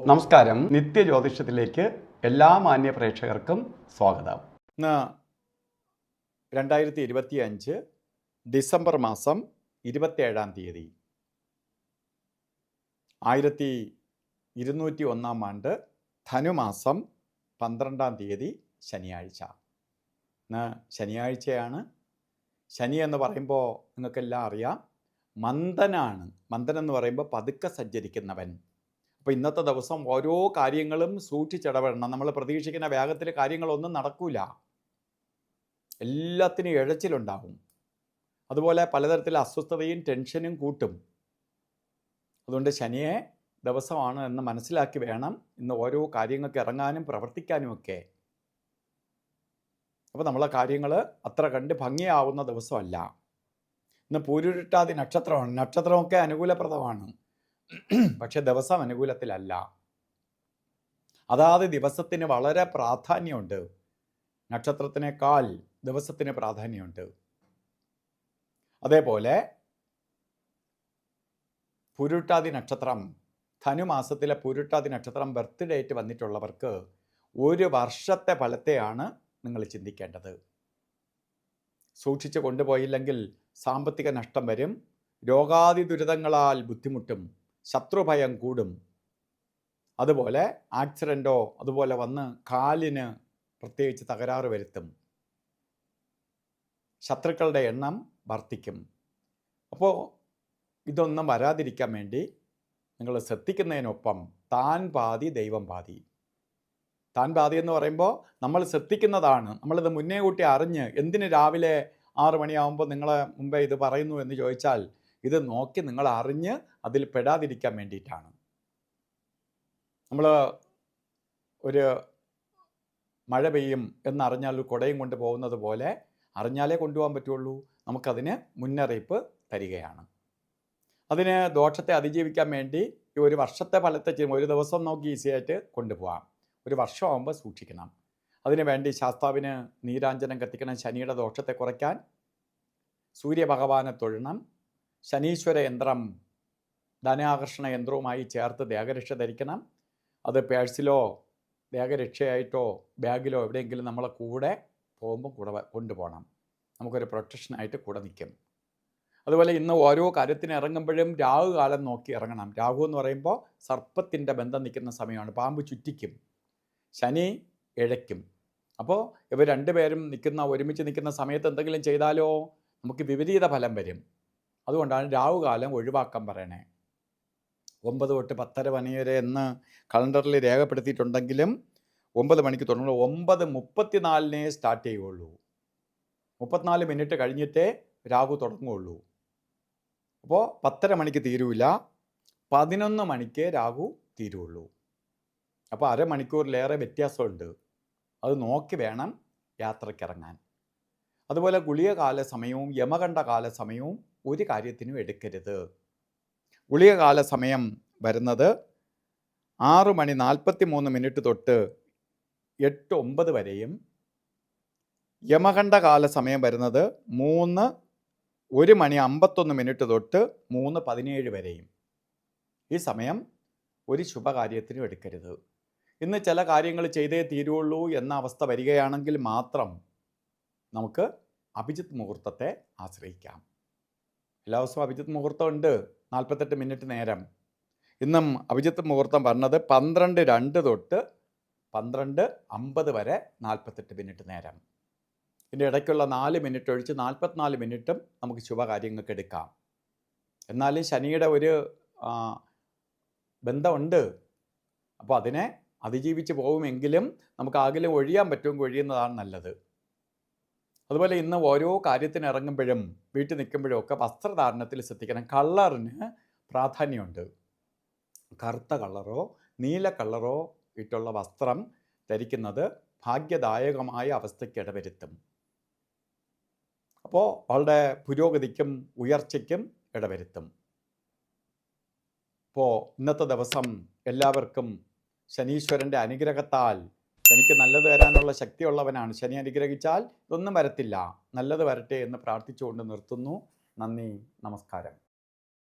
നമസ്കാരം. നിത്യജ്യോതിഷത്തിലേക്ക് എല്ലാ മാന്യ പ്രേക്ഷകർക്കും സ്വാഗതം. ഇന്ന് 2025 ഡിസംബർ മാസം 27-ാം തീയതി 1201 ആണ്ട് ധനുമാസം 12-ാം തീയതി ശനിയാഴ്ച. ഇന്ന് ശനിയാഴ്ചയാണ്. ശനി എന്ന് പറയുമ്പോൾ നിങ്ങൾക്കെല്ലാം അറിയാം, മന്ദനാണ്. മന്ദൻ എന്ന് പറയുമ്പോൾ പതുക്കെ സഞ്ചരിക്കുന്നവൻ. അപ്പോൾ ഇന്നത്തെ ദിവസം ഓരോ കാര്യങ്ങളും സൂക്ഷിച്ചിടപെടണം. നമ്മൾ പ്രതീക്ഷിക്കുന്ന വേഗത്തിൽ കാര്യങ്ങളൊന്നും നടക്കൂല. എല്ലാത്തിനും ഇഴച്ചിലുണ്ടാകും. അതുപോലെ പലതരത്തിലുള്ള അസ്വസ്ഥതയും ടെൻഷനും കൂട്ടും. അതുകൊണ്ട് ശനിയെ ദിവസമാണ് എന്ന് മനസ്സിലാക്കി വേണം ഇന്ന് ഓരോ കാര്യങ്ങൾക്ക് ഇറങ്ങാനും പ്രവർത്തിക്കാനുമൊക്കെ. അപ്പോൾ നമ്മളെ കാര്യങ്ങൾ അത്ര കണ്ട് ഭംഗിയാവുന്ന ദിവസമല്ല. ഇന്ന് പൂരുരുട്ടാതി നക്ഷത്രമാണ്. നക്ഷത്രമൊക്കെ അനുകൂലപ്രദമാണ്, പക്ഷെ ദിവസം അനുകൂലത്തിലല്ല. അതാത് ദിവസത്തിന് വളരെ പ്രാധാന്യമുണ്ട്. നക്ഷത്രത്തിനേക്കാൾ ദിവസത്തിന് പ്രാധാന്യമുണ്ട്. അതേപോലെ പൂരുരുട്ടാതി നക്ഷത്രം, ധനുമാസത്തിലെ പൂരുരുട്ടാതി നക്ഷത്രം ബർത്ത് ഡേറ്റ് വന്നിട്ടുള്ളവർക്ക് ഒരു വർഷത്തെ ഫലത്തെയാണ് നിങ്ങൾ ചിന്തിക്കേണ്ടത്. സൂക്ഷിച്ച് കൊണ്ടുപോയില്ലെങ്കിൽ സാമ്പത്തിക നഷ്ടം വരും, രോഗാദി ദുരിതങ്ങളാൽ ബുദ്ധിമുട്ടും, ശത്രുഭയം കൂടും. അതുപോലെ ആക്സിഡൻറ്റോ അതുപോലെ വന്ന് കാലിന് പ്രത്യേകിച്ച് തകരാറ് വരുത്തും. ശത്രുക്കളുടെ എണ്ണം വർദ്ധിക്കും. അപ്പോൾ ഇതൊന്നും വരാതിരിക്കാൻ വേണ്ടി നിങ്ങൾ ശ്രദ്ധിക്കുന്നതിനൊപ്പം താൻ പാതി ദൈവം പാതി. താൻ പാതി എന്ന് പറയുമ്പോൾ നമ്മൾ ശ്രദ്ധിക്കുന്നതാണ്. നമ്മളിത് മുന്നേ കൂട്ടി അറിഞ്ഞ്, എന്തിന് രാവിലെ 6 മണിയാകുമ്പോൾ നിങ്ങളെ മുമ്പേ ഇത് പറയുന്നു എന്ന് ചോദിച്ചാൽ, ഇത് നോക്കി നിങ്ങൾ അറിഞ്ഞ് അതിൽ പെടാതിരിക്കാൻ വേണ്ടിയിട്ടാണ്. നമ്മൾ ഒരു മഴ പെയ്യും എന്നറിഞ്ഞാൽ ഒരു കുടയും കൊണ്ട് പോകുന്നത് പോലെ അറിഞ്ഞാലേ കൊണ്ടുപോകാൻ പറ്റുള്ളൂ. നമുക്കതിന് മുന്നറിയിപ്പ് തരികയാണ്. അതിന് ദോഷത്തെ അതിജീവിക്കാൻ വേണ്ടി ഈ ഒരു വർഷത്തെ ഫലത്തെ ചെയ്യും. ഒരു ദിവസം നോക്കി ഈസിയായിട്ട് കൊണ്ടുപോകാം. ഒരു വർഷമാകുമ്പോൾ സൂക്ഷിക്കണം. അതിനുവേണ്ടി ശാസ്താവിന് നീരാഞ്ജനം കത്തിക്കണം. ശനിയുടെ ദോഷത്തെ കുറയ്ക്കാൻ സൂര്യഭഗവാനെ തൊഴണം. ശനീശ്വര യന്ത്രം ധനാകർഷണ യന്ത്രവുമായി ചേർത്ത് ദേഹരക്ഷ ധരിക്കണം. അത് പേഴ്സിലോ ദേഹരക്ഷയായിട്ടോ ബാഗിലോ എവിടെയെങ്കിലും നമ്മളെ കൂടെ പോകുമ്പോൾ കൂടെ കൊണ്ടുപോകണം. നമുക്കൊരു പ്രൊട്ടക്ഷനായിട്ട് കൂടെ നിൽക്കും. അതുപോലെ ഇന്ന് ഓരോ കാര്യത്തിന് ഇറങ്ങുമ്പോഴും രാഹു കാലം നോക്കി ഇറങ്ങണം. രാഹു എന്ന് പറയുമ്പോൾ സർപ്പത്തിൻ്റെ ബന്ധം നിൽക്കുന്ന സമയമാണ്. പാമ്പ് ചുറ്റിക്കും, ശനി ഇഴയ്ക്കും. അപ്പോൾ ഇവർ രണ്ടുപേരും ഒരുമിച്ച് നിൽക്കുന്ന സമയത്ത് എന്തെങ്കിലും ചെയ്താലോ നമുക്ക് വിപരീത ഫലം വരും. അതുകൊണ്ടാണ് രാഹുകാലം ഒഴിവാക്കാൻ പറയണേ. 9 തൊട്ട് 10:30 മണി വരെ എന്ന് കലണ്ടറിൽ രേഖപ്പെടുത്തിയിട്ടുണ്ടെങ്കിലും 9 മണിക്ക് തുടങ്ങുള്ളൂ. 9:34 സ്റ്റാർട്ട് ചെയ്യുള്ളൂ. 34 മിനിറ്റ് കഴിഞ്ഞിട്ടേ രാഹു തുടങ്ങുകയുള്ളൂ. അപ്പോൾ 10:30 മണിക്ക് തീരൂല, 11 മണിക്ക് രാഹു തീരുള്ളൂ. അപ്പോൾ അരമണിക്കൂറിലേറെ വ്യത്യാസമുണ്ട്. അത് നോക്കി വേണം യാത്രയ്ക്കിറങ്ങാൻ. അതുപോലെ ഗുളിക കാല സമയവും യമകണ്ഠ കാല സമയവും ഒരു കാര്യത്തിനും എടുക്കരുത്. ഗുളിക കാല സമയം വരുന്നത് 6:43 തൊട്ട് 8:09 വരെയും, യമകണ്ഠ കാല സമയം വരുന്നത് 1:51 തൊട്ട് 3:17 വരെയും. ഈ സമയം ഒരു ശുഭകാര്യത്തിനും എടുക്കരുത്. ഇന്ന് ചില കാര്യങ്ങൾ ചെയ്തേ തീരുള്ളൂ എന്ന അവസ്ഥ വരികയാണെങ്കിൽ മാത്രം നമുക്ക് അഭിജിത്ത് മുഹൂർത്തത്തെ ആശ്രയിക്കാം. എല്ലാ ദിവസവും അഭിജിത്ത് മുഹൂർത്തം ഉണ്ട്, 48 മിനിറ്റ് നേരം. ഇന്നും അഭിജിത്ത് മുഹൂർത്തം പറഞ്ഞത് 12:02 തൊട്ട് 12:50 വരെ 48 മിനിറ്റ് നേരം. ഇതിൻ്റെ ഇടയ്ക്കുള്ള 4 മിനിറ്റ് ഒഴിച്ച് 44 മിനിറ്റും നമുക്ക് ശുഭകാര്യങ്ങൾക്ക് എടുക്കാം. എന്നാലും ശനിയുടെ ഒരു ബന്ധമുണ്ട്. അപ്പോൾ അതിനെ അതിജീവിച്ച് പോകുമെങ്കിലും നമുക്ക് ആകിലും ഒഴിയാൻ പറ്റുമെങ്കിൽ ഒഴിയുന്നതാണ് നല്ലത്. അതുപോലെ ഇന്ന് ഓരോ കാര്യത്തിന് ഇറങ്ങുമ്പോഴും വീട്ടിൽ നിൽക്കുമ്പോഴും ഒക്കെ വസ്ത്രധാരണത്തിൽ ശ്രദ്ധിക്കണം. കളറിന് പ്രാധാന്യമുണ്ട്. കറുത്ത കളറോ നീല കളറോ ഇട്ടുള്ള വസ്ത്രം ധരിക്കുന്നത് ഭാഗ്യദായകമായ അവസ്ഥയ്ക്ക് ഇടവരുത്തും. അപ്പോൾ അവളുടെ പുരോഗതിക്കും ഉയർച്ചയ്ക്കും ഇടവരുത്തും. അപ്പോൾ ഇന്നത്തെ ദിവസം എല്ലാവർക്കും ശനീശ്വരൻ്റെ അനുഗ്രഹത്താൽ, ശനിക്ക് നല്ലത് വരാനുള്ള ശക്തിയുള്ളവനാണ്. ശനി അനുഗ്രഹിച്ചാൽ ഇതൊന്നും വരത്തില്ല. നല്ലത് വരട്ടെ എന്ന് പ്രാർത്ഥിച്ചുകൊണ്ട് നിർത്തുന്നു. നന്ദി, നമസ്കാരം.